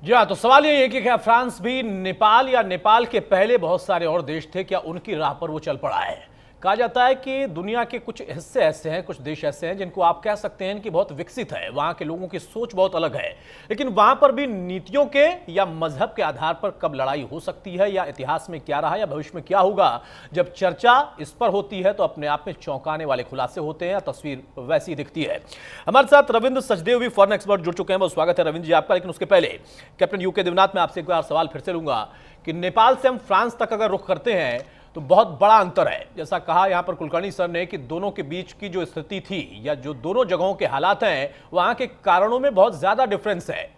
जी हाँ, तो सवाल ये है कि क्या फ्रांस भी नेपाल या नेपाल के पहले बहुत सारे और देश थे, क्या उनकी राह पर वो चल पड़ा है? कहा जाता है कि दुनिया के कुछ हिस्से ऐसे हैं, कुछ देश ऐसे हैं जिनको आप कह सकते हैं कि बहुत विकसित है, वहां के लोगों की सोच बहुत अलग है, लेकिन वहां पर भी नीतियों के या मजहब के आधार पर कब लड़ाई हो सकती है, या इतिहास में क्या रहा या भविष्य में क्या होगा, जब चर्चा इस पर होती है तो अपने आप में चौंकाने वाले खुलासे होते हैं, तस्वीर वैसी दिखती है। हमारे साथ रविंद्र सचदेव भी फॉरेन एक्सपर्ट जुड़ चुके हैं, बहुत स्वागत है रविंद्र जी आपका। लेकिन उसके पहले कैप्टन यूके दिवनाथ, मैं आपसे एक बार सवाल फिर से लूंगा कि नेपाल से हम फ्रांस तक अगर रुख करते हैं तो बहुत बड़ा अंतर है, जैसा कहा यहां पर कुलकर्णी सर ने कि दोनों के बीच की जो स्थिति थी या जो दोनों जगहों के हालात हैं वहां के कारणों में बहुत ज्यादा डिफरेंस है।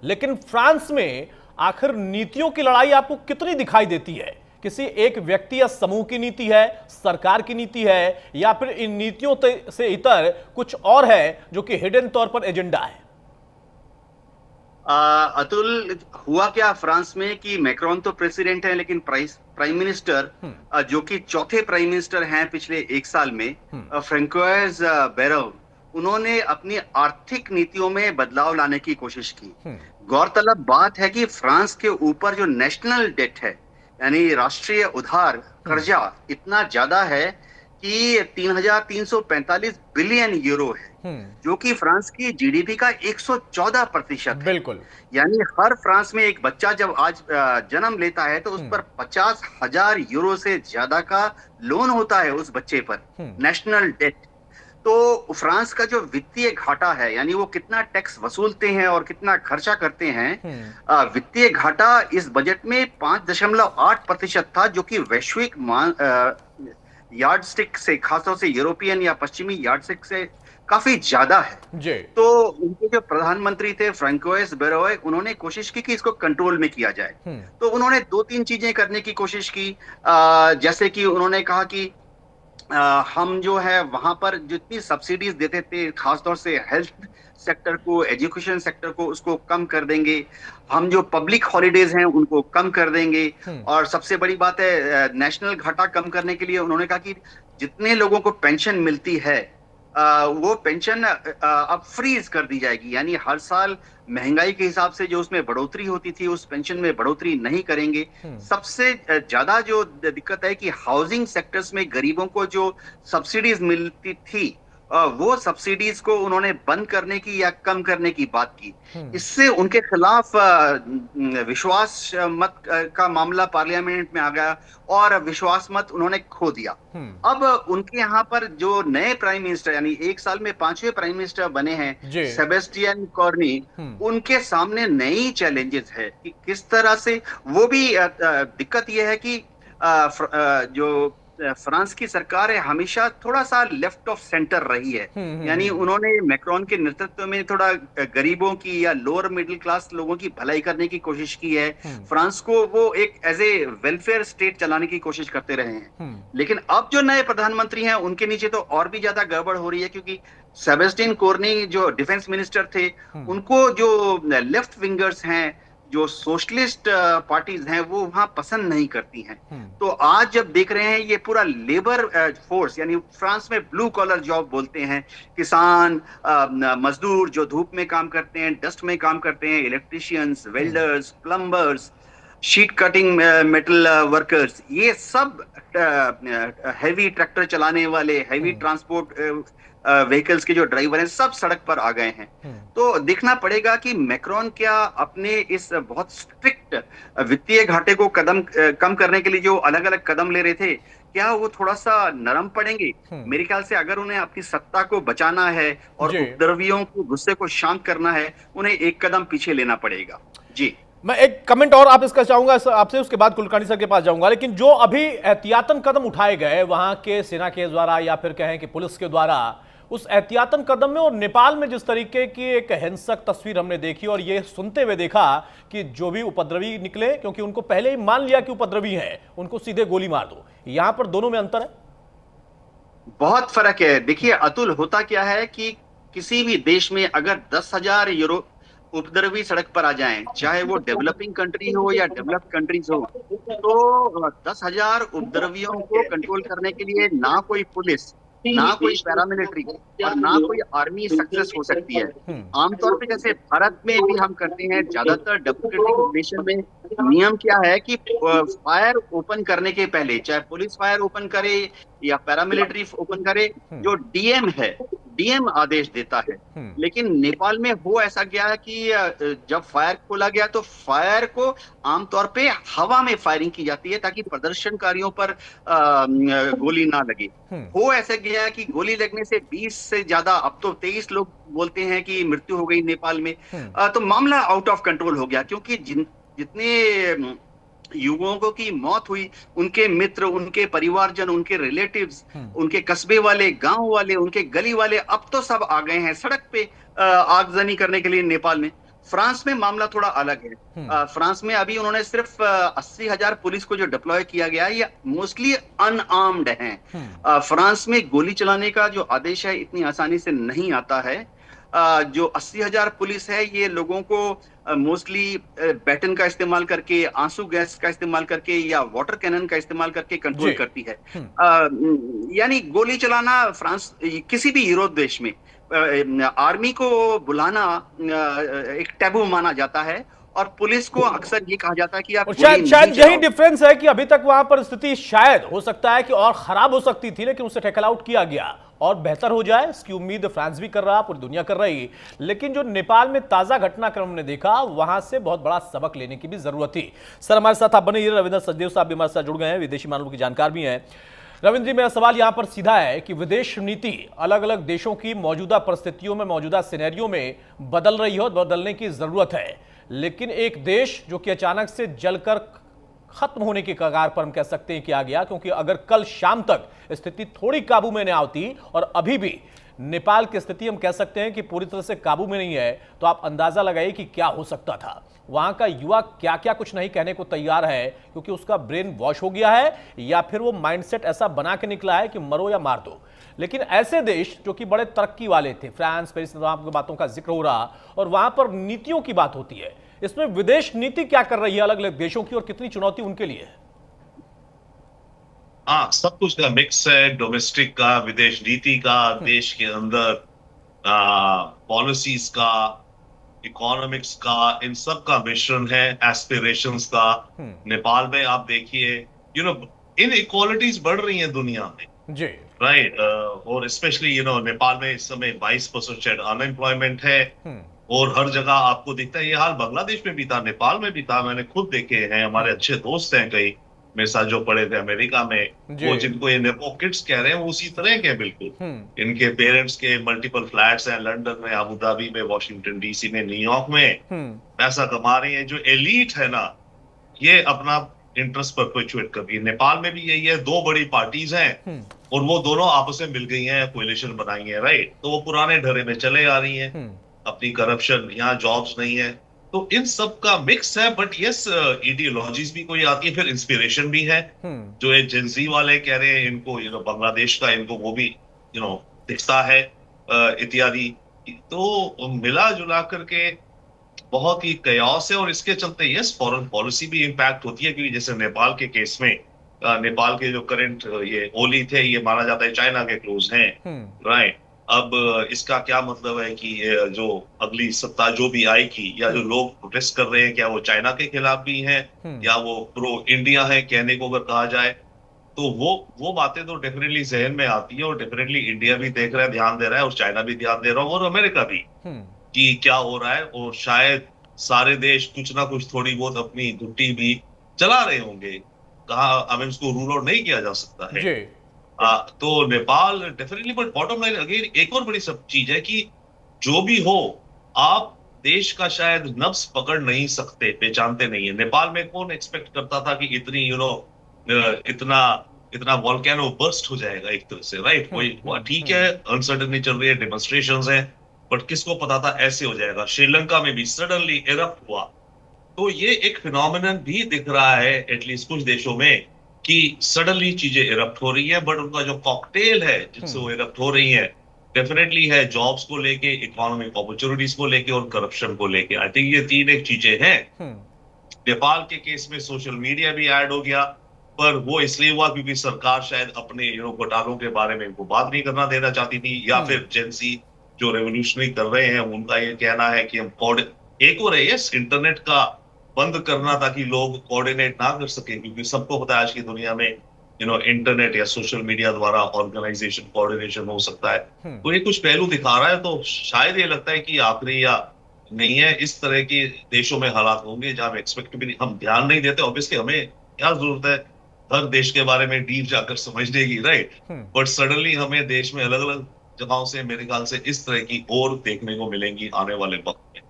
लेकिन फ्रांस में आखिर नीतियों की लड़ाई आपको कितनी दिखाई देती है? किसी एक व्यक्ति या समूह की नीति है, सरकार की नीति है, या फिर इन नीतियों से इतर कुछ और है जो कि हिडन तौर पर एजेंडा है? अतुल, हुआ क्या फ्रांस में कि मैक्रोन तो प्रेसिडेंट है, लेकिन प्राइम मिनिस्टर जो कि चौथे प्राइम मिनिस्टर हैं पिछले एक साल में, फ्रेंकोइज बेरो, उन्होंने अपनी आर्थिक नीतियों में बदलाव लाने की कोशिश की। गौरतलब बात है कि फ्रांस के ऊपर जो नेशनल डेट है, यानी राष्ट्रीय उधार कर्जा, इतना ज्यादा है कि 3,345 बिलियन यूरो है, जो कि फ्रांस की जीडीपी का 114% है। बिल्कुल। यानी हर फ्रांस में एक बच्चा जब आज जन्म लेता है तो उस पर 50,000 यूरो से ज्यादा का लोन होता है उस बच्चे पर, नेशनल डेट। तो फ्रांस का जो वित्तीय घाटा है, यानी वो कितना टैक्स वसूलते हैं और कितना खर्चा करते हैं, वित्तीय घाटा इस बजट में 5.8% था, जो कि वैश्विक यार्डस्टिक से, खासतौर से यूरोपियन या पश्चिमी यार्डस्टिक से काफी ज्यादा है जी। तो उनके जो प्रधानमंत्री थे फ्रेंकोइस बेरोए, उन्होंने कोशिश की कि इसको कंट्रोल में किया जाए। तो उन्होंने दो तीन चीजें करने की कोशिश की। जैसे कि उन्होंने कहा कि हम जो है वहां पर जितनी सब्सिडीज देते थे, खासतौर से हेल्थ सेक्टर को, एजुकेशन सेक्टर को, उसको कम कर देंगे। हम जो पब्लिक हॉलीडेज हैं उनको कम कर देंगे। और सबसे बड़ी बात है, नेशनल घाटा कम करने के लिए उन्होंने कहा कि जितने लोगों को पेंशन मिलती है वो पेंशन अब फ्रीज कर दी जाएगी, यानी हर साल महंगाई के हिसाब से जो उसमें बढ़ोतरी होती थी उस पेंशन में बढ़ोतरी नहीं करेंगे। सबसे ज्यादा जो दिक्कत है कि हाउसिंग सेक्टर्स में गरीबों को जो सब्सिडीज मिलती थी, वो सब्सिडीज को उन्होंने बंद करने की या कम करने की बात की। इससे उनके खिलाफ विश्वास मत का मामला पार्लियामेंट में आ गया और विश्वास मत उन्होंने खो दिया। अब उनके यहाँ पर जो नए प्राइम मिनिस्टर, यानी एक साल में 5वें प्राइम मिनिस्टर बने हैं, सेबेस्टियन कोर्नी, उनके सामने नई चैलेंजेस है कि किस तरह से वो भी दिक्कत यह है कि जो फ्रांस की सरकार है हमेशा थोड़ा सा लेफ्ट ऑफ सेंटर रही है। यानी उन्होंने मैक्रोन के नेतृत्व में थोड़ा गरीबों की या लोअर मिडिल क्लास लोगों की भलाई करने की कोशिश की है। फ्रांस को वो एक एज ए वेलफेयर स्टेट चलाने की कोशिश करते रहे हैं। लेकिन अब जो नए प्रधानमंत्री हैं उनके नीचे तो और भी ज्यादा गड़बड़ हो रही है, क्योंकि सेबेस्टियन कोर्नी जो डिफेंस मिनिस्टर थे, उनको जो लेफ्ट विंगर्स हैं, जो सोशलिस्ट पार्टीज हैं, वो वहां पसंद नहीं करती हैं। तो आज जब देख रहे हैं ये पूरा लेबर फोर्स, यानी फ्रांस में ब्लू कॉलर जॉब बोलते हैं, किसान, मजदूर जो धूप में काम करते हैं, डस्ट में काम करते हैं, electricians, welders, plumbers, sheet cutting metal workers, ये सब हैवी ट्रैक्टर चलाने वाले, हैवी ट्रांसपोर्ट व्हीकल्स के जो ड्राइवर हैं, सब सड़क पर आ गए हैं। तो देखना पड़ेगा कि मैक्रोन क्या अपने इस बहुत स्ट्रिक्ट वित्तीय घाटे को कम करने के लिए जो अलग अलग कदम ले रहे थे, क्या वो थोड़ा सा नरम पड़ेंगे। मेरे ख्याल से अगर उन्हें अपनी सत्ता को बचाना है और उपद्रवियों को, गुस्से को शांत करना है, उन्हें एक कदम पीछे लेना पड़ेगा। जी, मैं एक कमेंट और आप इसका चाहूंगा आपसे, उसके बाद कुलकर्णी सर के पास जाऊंगा। लेकिन जो अभी एहतियातन कदम उठाए गए वहां के सेना के द्वारा या फिर कहें कि पुलिस के द्वारा, उस एहतियातन कदम में और नेपाल में जिस तरीके की एक हिंसक तस्वीर हमने देखी और ये सुनते हुए देखा कि जो भी उपद्रवी निकले, क्योंकि उनको पहले ही मान लिया कि उपद्रवी हैं, उनको सीधे गोली मार दो, यहां पर दोनों में अंतर है। बहुत फर्क है। देखिए अतुल, होता क्या है कि किसी भी देश में अगर 10,000 यूरो उपद्रवी सड़क पर आ जाएं, चाहे वो डेवलपिंग कंट्री हो या डेवलप्ड कंट्रीज हो, तो 10,000 उपद्रवियों को कंट्रोल करने के लिए ना कोई पुलिस ना कोई पैरामिलिट्री और ना कोई आर्मी सक्सेस हो सकती है। आमतौर पे जैसे भारत में भी हम करते हैं, ज्यादातर डेमोक्रेटिक नेशन में नियम क्या है कि फायर ओपन करने के पहले, चाहे पुलिस फायर ओपन करे या पैरामिलिट्री ओपन करे, जो डीएम है, डीएम आदेश देता है। लेकिन नेपाल में हो ऐसा गया है कि जब फायर खोला गया तो फायर को आमतौर पे हवा में फायरिंग की जाती है ताकि प्रदर्शनकारियों पर गोली ना लगे। हो ऐसा गया है कि गोली लगने से 20 से ज्यादा, अब तो 23 लोग बोलते हैं कि मृत्यु हो गई नेपाल में। तो मामला आउट ऑफ कंट्रोल हो गया, क्योंकि जितने युवकों की मौत हुई, उनके मित्र, उनके परिवारजन, उनके रिलेटिव्स, उनके कस्बे वाले, गांव वाले, उनके गली वाले अब तो सब आ गए हैं सड़क पे आगजनी करने के लिए नेपाल में। फ्रांस में मामला थोड़ा अलग है। फ्रांस में अभी उन्होंने सिर्फ 80,000 पुलिस को जो डिप्लॉय किया गया है, ये मोस्टली अनआर्म्ड हैं। फ्रांस में गोली चलाने का जो आदेश है इतनी आसानी से नहीं आता है। जो 80,000 पुलिस है, ये लोगों को मोस्टली बैटन का इस्तेमाल करके, आंसू गैस का इस्तेमाल करके या वाटर कैनन का इस्तेमाल करके कंट्रोल करती है। यानी गोली चलाना फ्रांस, किसी भी यूरोप देश में आर्मी को बुलाना एक टैबू माना जाता है, और पुलिस को अक्सर ये कहा जाता है कि आप शायद यही डिफरेंस है कि अभी तक वहां पर स्थिति शायद हो सकता है कि और खराब हो सकती थी, लेकिन उसे टैकल आउट किया गया और बेहतर हो जाए, इसकी उम्मीद फ्रांस भी कर रहा, पूरी दुनिया कर रही। लेकिन जो नेपाल में ताजा घटनाक्रम ने देखा, वहां से बहुत बड़ा सबक लेने की भी जरूरत थी। सर हमारे साथ आप बने रहिए। रविंद्र सचदेव साहब भी हमारे साथ जुड़ गए हैं, विदेशी मामलों की जानकार भी हैं। रविंद्र जी, मेरा सवाल यहां पर सीधा है कि विदेश नीति अलग अलग देशों की मौजूदा परिस्थितियों में, मौजूदा सिनेरियो में बदल रही हो, बदलने की जरूरत है। लेकिन एक देश जो कि अचानक से जलकर खत्म होने के कगार पर हम कह सकते हैं कि आ गया, क्योंकि अगर कल शाम तक स्थिति थोड़ी काबू में न आती, और अभी भी नेपाल की स्थिति हम कह सकते हैं कि पूरी तरह से काबू में नहीं है, तो आप अंदाजा लगाइए कि क्या हो सकता था। वहां का युवा क्या क्या कुछ नहीं कहने को तैयार है, क्योंकि उसका ब्रेन वॉश हो गया है, या फिर वो माइंडसेट ऐसा बना के निकला है कि मरो या मार दो। लेकिन ऐसे देश जो कि बड़े तरक्की वाले थे, फ्रांस, पेरिस, आपकी बातों का जिक्र हो रहा, और वहां पर नीतियों की बात होती है, इसमें विदेश नीति क्या कर रही है अलग अलग देशों की, और कितनी चुनौती उनके लिए है? हाँ, सब कुछ का मिक्स है, डोमेस्टिक का, विदेश नीति का, देश के अंदर पॉलिसीज का, इकोनॉमिक्स का, इन सब का मिश्रण है, एस्पिरेशंस का। नेपाल में आप देखिए, इन इक्वालिटीज बढ़ रही हैं दुनिया में जी, राइट। और स्पेशली नेपाल में इस समय 22% अनएम्प्लॉयमेंट है, और हर जगह आपको दिखता है। ये हाल बांग्लादेश में भी था, नेपाल में भी था, मैंने खुद देखे हैं। हमारे अच्छे दोस्त हैं कई मेरे साथ जो पढ़े थे अमेरिका में, वो जिनको ये नेपो किड्स कह रहे हैं, वो उसी तरह के बिल्कुल। इनके पेरेंट्स के मल्टीपल फ्लैट्स हैं लंदन में, अबू धाबी में, वॉशिंगटन डीसी में, न्यूयॉर्क में, पैसा कमा रही है। जो एलीट है ना, ये अपना इंटरेस्ट परपेचुएट कर रही है। नेपाल में भी यही है, दो बड़ी पार्टीज हैं और वो दोनों आपस में मिल गई हैं, कोएलिशन बनाई है, राइट। तो वो पुराने ढरे में चले आ रही हैं, अपनी करप्शन, यहाँ जॉब्स नहीं है, तो इन सब का मिक्स है। बट यस, आइडियोलॉजीज भी कोई आती है, फिर इंस्पिरेशन भी है। जो ये जेंजी वाले कह रहे हैं, इनको बांग्लादेश का इनको वो भी दिखता है इत्यादि। तो मिला जुला करके बहुत ही कयास है, और इसके चलते यस, फॉरेन पॉलिसी भी इम्पैक्ट होती है। क्योंकि जैसे नेपाल के केस में, नेपाल के जो करंट ये ओली थे, ये माना जाता है चाइना के क्लोज हैं, राइट। अब इसका क्या मतलब है कि जो अगली सत्ता जो भी आएगी, या जो लोग प्रोटेस्ट कर रहे हैं, क्या वो चाइना के खिलाफ भी हैं, या वो प्रो इंडिया है कहने को अगर कहा जाए, तो वो बातें तो डेफिनेटली जहन में आती है। और डेफिनेटली इंडिया भी देख रहा है, ध्यान दे रहा है, और चाइना भी ध्यान दे रहा है, और अमेरिका भी, कि क्या हो रहा है। और शायद सारे देश कुछ ना कुछ थोड़ी बहुत अपनी घुट्टी भी चला रहे होंगे। कहा हमें उसको रूल आउट नहीं किया जा सकता है। तो Nepal definitely, but bottom line again एक और बड़ी सब चीज है कि जो भी हो, आप देश का शायद नब्ज पकड़ नहीं सकते, पहचानते नहीं है। नेपाल में कौन एक्सपेक्ट करता था कि इतनी इतना वॉल्केनो बर्स्ट हो जाएगा एक तरह से, राइट। कोई ठीक है, अनसर्टेनिटी चल रही है, डेमोन्स्ट्रेशंस हैं, बट किसको पता था ऐसे हो जाएगा। श्रीलंका में भी सडनली इरप्ट हुआ। तो ये एक फिनोमिनन भी दिख रहा है एटलीस्ट कुछ देशों में, कि सडनली चीजें इरप्ट हो रही है, बट उनका जो कॉकटेल है जिनसे वो इरप्ट हो रही है, डेफिनेटली है जॉब्स को लेके, इकोनॉमिक अपॉर्चुनिटीज को लेके, और करप्शन को लेके। आई थिंक ये तीन एक चीजें हैं। नेपाल के केस में सोशल मीडिया भी ऐड हो गया, पर वो इसलिए हुआ क्योंकि सरकार शायद अपने घोटालों के बारे में वो बात नहीं करना देना चाहती थी, या फिर जेंसी जो रेवोल्यूशनरी कर रहे हैं उनका ये कहना है कि हम एक और है यस इंटरनेट का बंद करना ताकि लोग कोऑर्डिनेट ना कर सके, क्योंकि सबको पता है आज की दुनिया में इंटरनेट या सोशल मीडिया द्वारा ऑर्गेनाइजेशन कोऑर्डिनेशन हो सकता है। तो ये कुछ पहलू दिखा रहा है, तो शायद ये लगता है कि आखिरी या नहीं है, इस तरह के देशों में हालात होंगे जहां हम एक्सपेक्ट भी नहीं, हम ध्यान नहीं देते। ऑब्वियसली हमें क्या जरूरत है हर देश के बारे में डीप जाकर समझने की, राइट? बट सडनली हमें देश में अलग अलग जगहों से मेरे ख्याल से इस तरह की और देखने को मिलेंगी आने वाले वक्त में।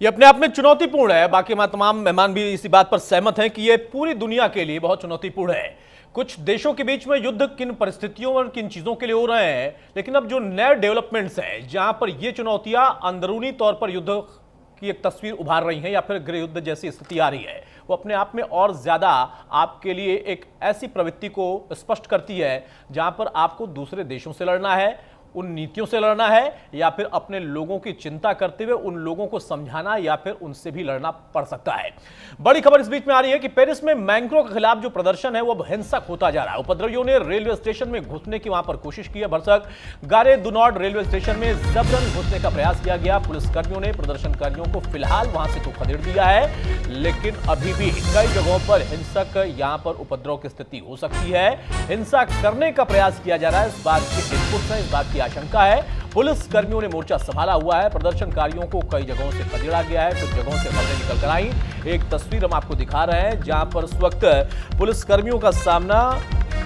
ये अपने आप में चुनौतीपूर्ण है। बाकी हमारे तमाम मेहमान भी इसी बात पर सहमत हैं कि ये पूरी दुनिया के लिए बहुत चुनौतीपूर्ण है। कुछ देशों के बीच में युद्ध किन परिस्थितियों और किन चीजों के लिए हो रहे हैं, लेकिन अब जो नए डेवलपमेंट्स हैं जहां पर ये चुनौतियां अंदरूनी तौर पर युद्ध की एक तस्वीर उभार रही हैं या फिर गृह युद्ध जैसी स्थिति आ रही है, वो अपने आप में और ज्यादा आपके लिए एक ऐसी प्रवृत्ति को स्पष्ट करती है जहां पर आपको दूसरे देशों से लड़ना है, उन नीतियों से लड़ना है, या फिर अपने लोगों की चिंता करते हुए उन लोगों को समझाना या फिर उनसे भी लड़ना पड़ सकता है। बड़ी खबर इस बीच में आ रही है कि पेरिस में बैंकरों के खिलाफ जो प्रदर्शन है वो अब हिंसक होता जा रहा है। उपद्रवियों ने रेलवे स्टेशन में घुसने की वहां पर कोशिश की है। भरसक गारे दु नॉर्ड रेलवे स्टेशन में जबरन घुसने का प्रयास किया गया। पुलिसकर्मियों ने प्रदर्शनकारियों को फिलहाल वहां से तो खदेड़ दिया है, लेकिन अभी भी कई जगहों पर हिंसक यहां पर उपद्रव की स्थिति हो सकती है। हिंसा करने का प्रयास किया जा रहा है, इस बात के इनपुट है, इस बात की आशंका है। पुलिस कर्मियों ने मोर्चा संभाला हुआ है। प्रदर्शनकारियों को कई जगहों से खदेड़ा गया है, कुछ जगहों से खबरें निकल कर आई। एक तस्वीर हम आपको दिखा रहे हैं जहां पर इस वक्त पुलिस कर्मियों का सामना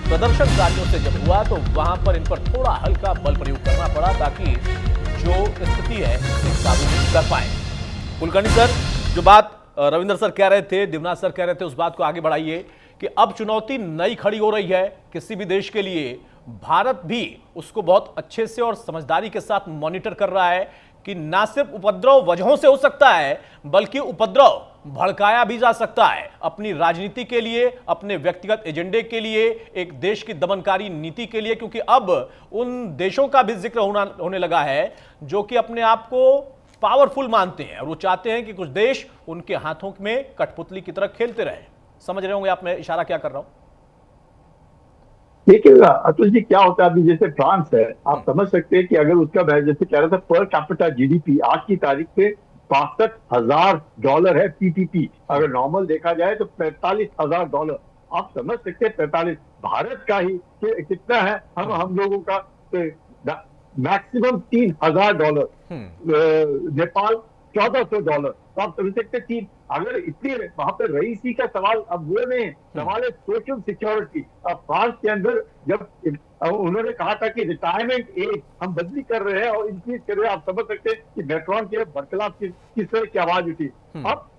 प्रदर्शनकारियों से जब हुआ तो वहां पर इन पर थोड़ा हल्का बल प्रयोग करना पड़ा ताकि जो स्थिति है उसे काबू कर पाए। कुलकर्णी सर, जो बात रविंद्र सर कह रहे थे, दिवनाथ सर कह रहे थे, उस बात को आगे बढ़ाइए कि अब चुनौती नई खड़ी हो रही है किसी भी देश के लिए। भारत भी उसको बहुत अच्छे से और समझदारी के साथ मॉनिटर कर रहा है कि ना सिर्फ उपद्रव वजहों से हो सकता है, बल्कि उपद्रव भड़काया भी जा सकता है अपनी राजनीति के लिए, अपने व्यक्तिगत एजेंडे के लिए, एक देश की दमनकारी नीति के लिए, क्योंकि अब उन देशों का भी जिक्र होने लगा है जो कि अपने आप को पावरफुल मानते हैं और वो चाहते हैं कि कुछ देश उनके हाथों में कठपुतली की तरह खेलते रहे। समझ रहे होंगे आप मैं इशारा क्या कर रहा हूं? देखिएगा अतुल जी, क्या होता है अभी जैसे फ्रांस है, आप समझ सकते हैं कि अगर उसका जैसे कह रहा था पर कैपिटा जीडीपी आज की तारीख पे $65,000 है पीपीपी। अगर नॉर्मल देखा जाए तो $45,000। आप समझ सकते हैं 45 भारत का ही कितना है, हम लोगों का मैक्सिमम $3,000, नेपाल $1,400। तो आप समझ सकते हैं अगर इतनी वहां पर रईसी का सवाल अब वो नहीं, सवाल है सोशल सिक्योरिटी। अब फ्रांस के अंदर जब उन्होंने कहा था कि रिटायरमेंट एज हम बदली कर रहे हैं और इंक्रीज कर रहे हैं, आप समझ सकते हैं कि मैक्रोन के बरखिलाफ किस तरह की आवाज उठी। अब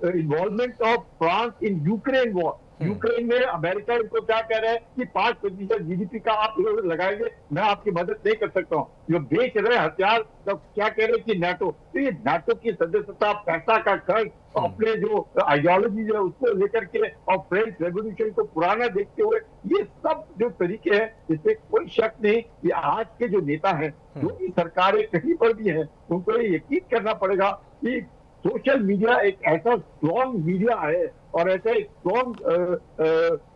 involvement of France in Ukraine war, Ukraine में अमेरिका इनको क्या कह रहा है कि 5% जीडीपी का आप लगाएंगे, मैं आपकी मदद नहीं कर सकता हूँ। जो बेच रहे हथियार तब क्या कह रहे हैं कि नाटो, तो ये नाटो की सदस्यता, पैसा का खर्च, अपने जो आइडियोलॉजी है उसको लेकर के और फ्रेंच रेवोल्यूशन को पुराना देखते हुए, ये सब जो तरीके हैं इसमें कोई शक नहीं कि आज के जो नेता हैं, जो भी सरकारें कहीं पर भी हैं, उनको ये यकीन करना पड़ेगा कि सोशल मीडिया एक ऐसा स्ट्रॉन्ग मीडिया है और ऐसा एक स्ट्रॉन्ग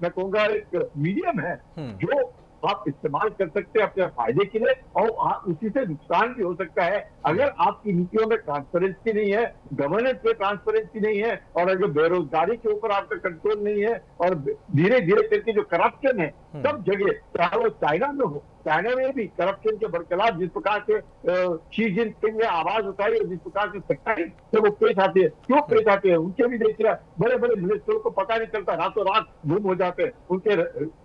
मैं कहूँगा एक मीडियम है जो आप इस्तेमाल कर सकते हैं अपने फायदे के लिए, और उसी से नुकसान भी हो सकता है अगर आपकी नीतियों में ट्रांसपेरेंसी नहीं है, गवर्नेंस में ट्रांसपेरेंसी नहीं है, और अगर बेरोजगारी के ऊपर आपका कंट्रोल नहीं है, और धीरे धीरे करके जो करप्शन है सब जगह, चाहे वो चाइना में हो, चाइना में भी करप्शन के बरखिलाफ जिस प्रकार से शी जिनपिंग ने आवाज उठाई और जिस प्रकार से सरकारी से वो पेश आते हैं, क्यों पेश आते हैं, उनके भी देख रहा है बड़े बड़े मिनिस्टरों को पता नहीं चलता, रातों रात गुम हो जाते हैं, उनके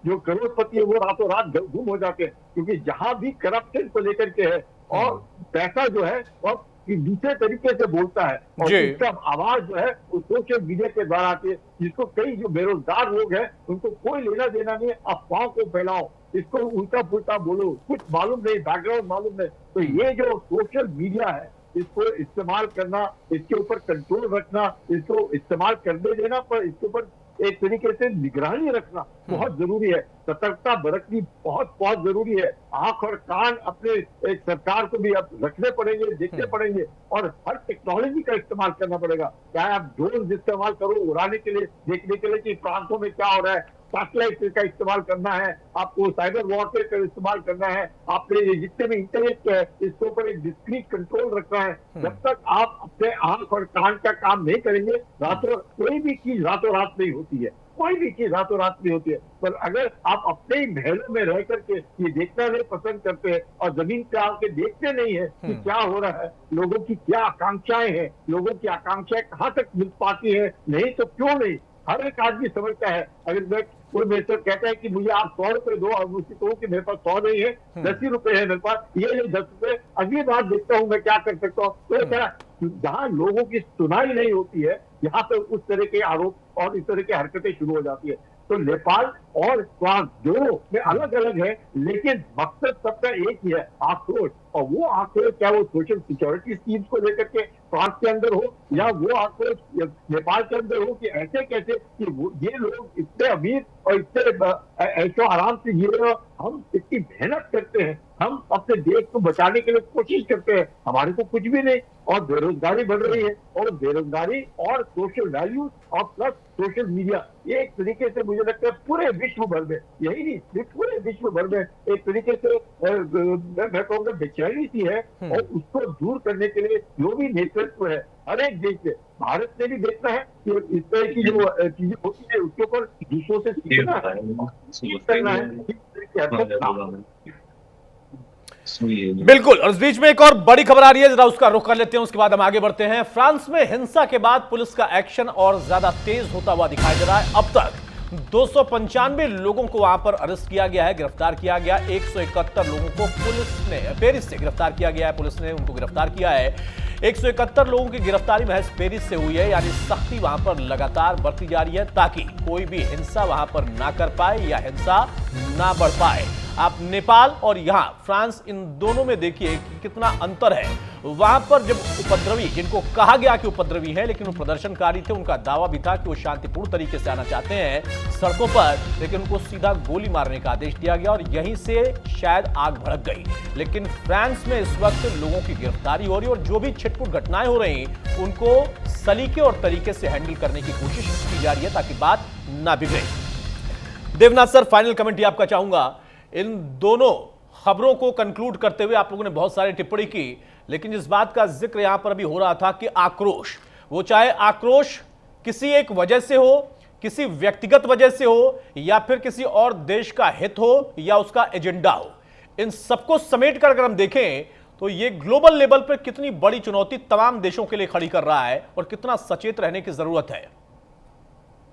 जो करोड़पति है वो रातों रात गुम हो जाते हैं, क्योंकि जहां भी करप्शन को लेकर के है और पैसा जो है वो दूसरे तरीके से बोलता है और उसका आवाज जो है वो सोशल मीडिया के द्वारा आती है, जिसको कई जो बेरोजगार लोग हैं उनको कोई लेना देना नहीं, अफवाहों को फैलाओ, इसको उल्टा पुल्टा बोलो, कुछ मालूम नहीं, बैकग्राउंड मालूम नहीं। तो ये जो सोशल मीडिया है इसको इस्तेमाल करना, इसके ऊपर कंट्रोल रखना, इसको इस्तेमाल करने देना, पर इसके ऊपर एक तरीके से निगरानी रखना बहुत जरूरी है, सतर्कता बरतनी बहुत बहुत जरूरी है। आंख और कान अपने एक सरकार को भी अब रखने पड़ेंगे, देखने पड़ेंगे, और हर टेक्नोलॉजी का इस्तेमाल करना पड़ेगा। चाहे आप ड्रोन इस्तेमाल करो उड़ाने के लिए, देखने के लिए कि प्रांतों में क्या हो रहा है, सैटेलाइट का इस्तेमाल करना है, आपको साइबर वॉरफेयर का इस्तेमाल करना है, आपने जितने भी इंटरनेट है इसके ऊपर एक डिस्क्रीट कंट्रोल रखना है। जब तक आप अपने आंख और कान का काम नहीं करेंगे, कोई भी चीज रातों रात नहीं होती है, कोई भी चीज रातों रात नहीं होती है। पर अगर आप अपने ही महलों में रह करके ये देखना नहीं पसंद करते हैं और जमीन पे आके देखते नहीं है कि क्या हो रहा है, लोगों की क्या आकांक्षाएं हैं, लोगों की आकांक्षाएं कहाँ तक मिल पाती है, नहीं तो क्यों नहीं, हर एक आदमी समझता है। अगर कोई मेरे से कहता है कि मुझे आप 100 रुपए दो और मुझसे कहूँ कि मेरे पास 100 नहीं है, 10 ही रुपए है मेरे पास, ये नहीं 10 रुपए, अगली बार देखता हूँ मैं क्या कर सकता हूँ। तो क्या जहाँ लोगों की सुनाई नहीं होती है, यहाँ पे उस तरह के आरोप और इस तरह की हरकतें शुरू हो जाती है। तो नेपाल और फ्रांस दोनों में अलग अलग है, लेकिन मकसद सबका एक ही है, आक्रोश। और वो आक्रोश क्या वो सोशल सिक्योरिटी स्कीम्स को लेकर के फ्रांस के अंदर हो, या वो आक्रोश नेपाल के अंदर हो कि ऐसे कैसे कि ये लोग इतने अमीर और इतने ऐशो आराम से जी रहे हो, हम इतनी मेहनत करते हैं, हम अपने देश को बचाने के लिए कोशिश करते हैं, हमारे को कुछ भी नहीं, और बेरोजगारी बढ़ रही है। और बेरोजगारी और सोशल वैल्यूज और प्लस सोशल मीडिया, ये एक तरीके से मुझे लगता है पूरे विश्व भर में, यही नहीं पूरे विश्व भर में एक तरीके से मैं कहूँगा बेचैनी सी है। और उसको दूर करने के लिए जो भी नेतृत्व है हर एक देश में, भारत ने भी देखना है कि इस तरह की जो चीजें होती है उसके ऊपर दूसरों से सीखना है। बिल्कुल। और इस बीच में एक और बड़ी खबर आ रही है, जरा उसका रुख कर लेते हैं, उसके बाद हम आगे बढ़ते हैं। फ्रांस में हिंसा के बाद पुलिस का एक्शन और ज्यादा तेज होता हुआ दिखाई दे रहा है। अब तक 295 लोगों को वहां पर अरेस्ट किया गया है, गिरफ्तार किया गया। 171 लोगों को पुलिस ने पेरिस से गिरफ्तार किया गया है, पुलिस ने उनको गिरफ्तार किया है। 171 लोगों की गिरफ्तारी महज पेरिस से हुई है, यानी सख्ती वहां पर लगातार बढ़ती जा रही है ताकि कोई भी हिंसा वहां पर ना कर पाए या हिंसा ना बढ़ पाए। आप नेपाल और यहां फ्रांस, इन दोनों में देखिए कि कितना अंतर है। वहां पर जब उपद्रवी, जिनको कहा गया कि उपद्रवी है लेकिन वो प्रदर्शनकारी थे, उनका दावा भी था कि वो शांतिपूर्ण तरीके से आना चाहते हैं सड़कों पर, लेकिन उनको सीधा गोली मारने का आदेश दिया गया और यहीं से शायद आग भड़क गई। लेकिन फ्रांस में इस वक्त लोगों की गिरफ्तारी हो रही है और जो भी छिटपुट घटनाएं हो रही उनको सलीके और तरीके से हैंडल करने की कोशिश की जा रही है ताकि बात ना बिगड़े। देवनाथ सर, फाइनल कमेंट ही आपका चाहूंगा। इन दोनों खबरों को कंक्लूड करते हुए आप लोगों ने बहुत सारी टिप्पणी की, लेकिन इस बात का जिक्र यहां पर अभी हो रहा था कि आक्रोश, वो चाहे आक्रोश किसी एक वजह से हो, किसी व्यक्तिगत वजह से हो, या फिर किसी और देश का हित हो या उसका एजेंडा हो, इन सबको समेट कर अगर हम देखें तो ये ग्लोबल लेवल पर कितनी बड़ी चुनौती तमाम देशों के लिए खड़ी कर रहा है और कितना सचेत रहने की जरूरत है।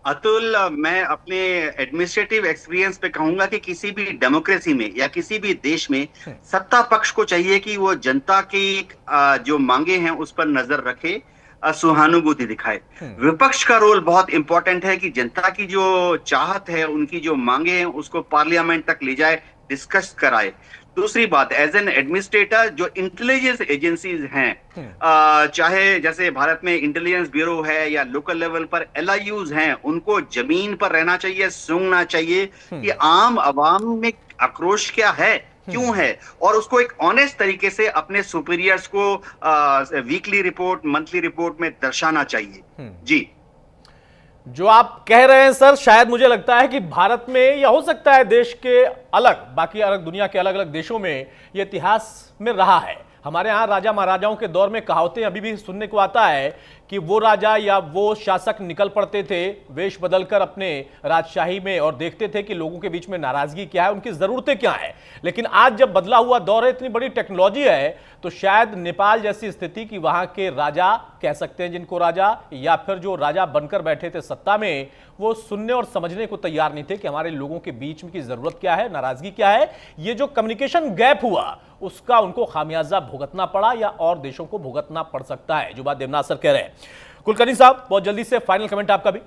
अतुल, मैं अपने एडमिनिस्ट्रेटिव एक्सपीरियंस पे कहूंगा कि किसी भी डेमोक्रेसी में या किसी भी देश में सत्ता पक्ष को चाहिए कि वो जनता की जो मांगे हैं उस पर नजर रखे, सहानुभूति दिखाए। विपक्ष का रोल बहुत इंपॉर्टेंट है कि जनता की जो चाहत है, उनकी जो मांगे हैं उसको पार्लियामेंट तक ले जाए, डिस्कस कराए। दूसरी बात, एज एन एडमिनिस्ट्रेटर, जो इंटेलिजेंस एजेंसीज हैं, चाहे जैसे भारत में इंटेलिजेंस ब्यूरो है या लोकल लेवल पर LIUs हैं, उनको जमीन पर रहना चाहिए, सूंघना चाहिए कि आम आवाम में आक्रोश क्या है, क्यों है, और उसको एक ऑनेस्ट तरीके से अपने सुपीरियर्स को वीकली रिपोर्ट, मंथली रिपोर्ट में दर्शाना चाहिए। जी, जो आप कह रहे हैं सर, शायद मुझे लगता है कि भारत में या हो सकता है देश के अलग, बाकी अलग दुनिया के अलग अलग देशों में ये इतिहास में रहा है। हमारे यहाँ राजा महाराजाओं के दौर में कहावतें अभी भी सुनने को आता है कि वो राजा या वो शासक निकल पड़ते थे वेश बदलकर अपने राजशाही में और देखते थे कि लोगों के बीच में नाराजगी क्या है, उनकी जरूरतें क्या है। लेकिन आज जब बदला हुआ दौर है, इतनी बड़ी टेक्नोलॉजी है, तो शायद नेपाल जैसी स्थिति कि वहां के राजा कह सकते हैं जिनको राजा, या फिर जो राजा बनकर बैठे थे सत्ता में, वो सुनने और समझने को तैयार नहीं थे कि हमारे लोगों के बीच में की जरूरत क्या है, नाराजगी क्या है। ये जो कम्युनिकेशन गैप हुआ उसका उनको खामियाजा भुगतना पड़ा या और देशों को भुगतना पड़ सकता है, जो बात देवनाथ सर कह रहे हैं। कुलकर्णी साहब, बहुत जल्दी से फाइनल कमेंट आपका भी।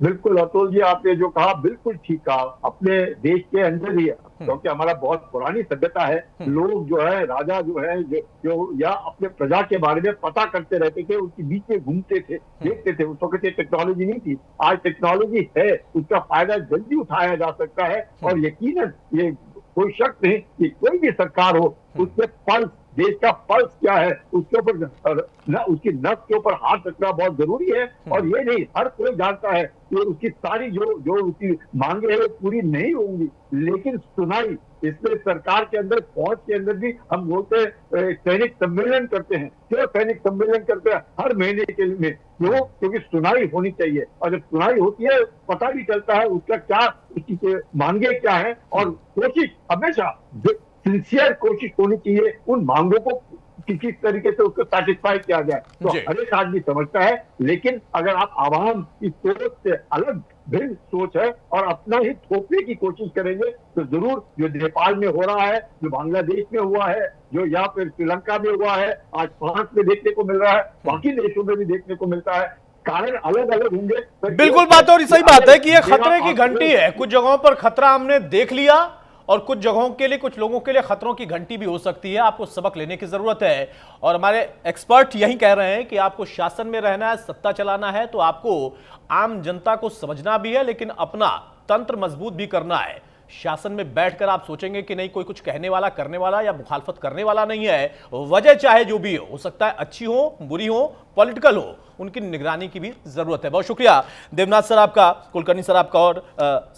बिल्कुल अतुल जी, आपने जो कहा बिल्कुल ठीक कहा। अपने देश के अंदर ही, क्योंकि हमारा बहुत पुरानी सभ्यता है, लोग जो है, राजा जो है, जो या अपने प्रजा के बारे में पता करते रहते थे, उनके बीच में घूमते थे, देखते थे। उस वक्त टेक्नोलॉजी नहीं थी, आज टेक्नोलॉजी है, उसका फायदा जल्दी उठाया जा सकता है। और यकीनन ये कोई शक नहीं कि कोई भी सरकार हो, उसके पल्स देश का पल्स क्या है, उसके ऊपर उसकी नस के ऊपर हाथ रखना बहुत जरूरी है। और ये नहीं, हर कोई जानता है कि उसकी सारी जो उसकी मांगे है वो पूरी नहीं होंगी, लेकिन सुनाई, इसमें सरकार के अंदर, फौज के अंदर भी हम बोलते हैं सैनिक सम्मेलन करते हैं। क्यों सैनिक सम्मेलन करते हैं हर महीने के लिए? क्यों? क्योंकि सुनाई होनी चाहिए, और जब सुनाई होती है पता भी चलता है उसका क्या, उसकी मांगे क्या है, और कोशिश हमेशा सिंसियर कोशिश होनी चाहिए उन मांगों को किस तरीके से उसको सेटिस्फाई किया जाए। तो हर एक आदमी समझता है, लेकिन अगर आप आवाम की सोच से अलग भिन्न सोच है और अपना ही थोपने की कोशिश करेंगे तो जरूर जो नेपाल में हो रहा है, जो बांग्लादेश में हुआ है, जो या फिर श्रीलंका में हुआ है, आज फ्रांस में देखने को मिल रहा है, बाकी देशों में भी देखने को मिलता है, कारण अलग अलग होंगे। बिल्कुल बात, और सही बात है कि ये खतरे की घंटी है। कुछ जगहों पर खतरा हमने देख लिया और कुछ जगहों के लिए, कुछ लोगों के लिए खतरों की घंटी भी हो सकती है। आपको सबक लेने की जरूरत है, और हमारे एक्सपर्ट यही कह रहे हैं कि आपको शासन में रहना है, सत्ता चलाना है, तो आपको आम जनता को समझना भी है, लेकिन अपना तंत्र मजबूत भी करना है। शासन में बैठकर आप सोचेंगे कि नहीं, कोई कुछ कहने वाला, करने वाला या मुखालफत करने वाला नहीं है, वजह चाहे जो भी हो सकता है अच्छी हो, बुरी हो, पॉलिटिकल हो, उनकी निगरानी की भी जरूरत है। बहुत शुक्रिया देवनाथ सर आपका, कुलकर्णी सर आपका, और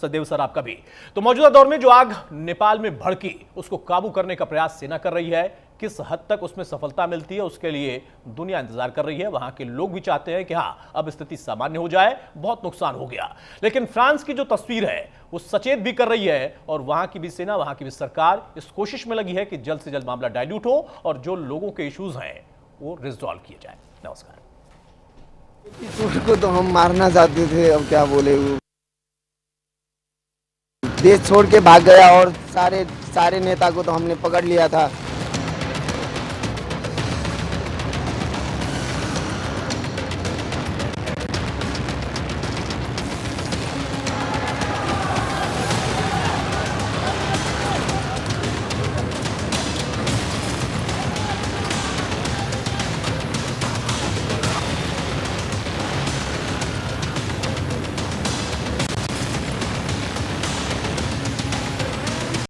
सचदेव सर आपका भी। तो मौजूदा दौर में जो आग नेपाल में भड़की, उसको काबू करने का प्रयास सेना कर रही है। किस हद तक उसमें सफलता मिलती है, उसके लिए दुनिया इंतजार कर रही है। वहां के लोग भी चाहते हैं कि हाँ, अब स्थिति सामान्य हो जाए, बहुत नुकसान हो गया। लेकिन फ्रांस की जो तस्वीर है वो सचेत भी कर रही है, और वहां की भी सेना, वहां की भी सरकार इस कोशिश में लगी है कि जल्द से जल्द मामला डाइल्यूट हो और जो लोगों के इश्यूज हैं वो रिजॉल्व किए जाए। नमस्कार। को तो हम मारना चाहते थे, अब क्या बोले, वो देश छोड़ के भाग गया और सारे नेता को तो हमने पकड़ लिया था।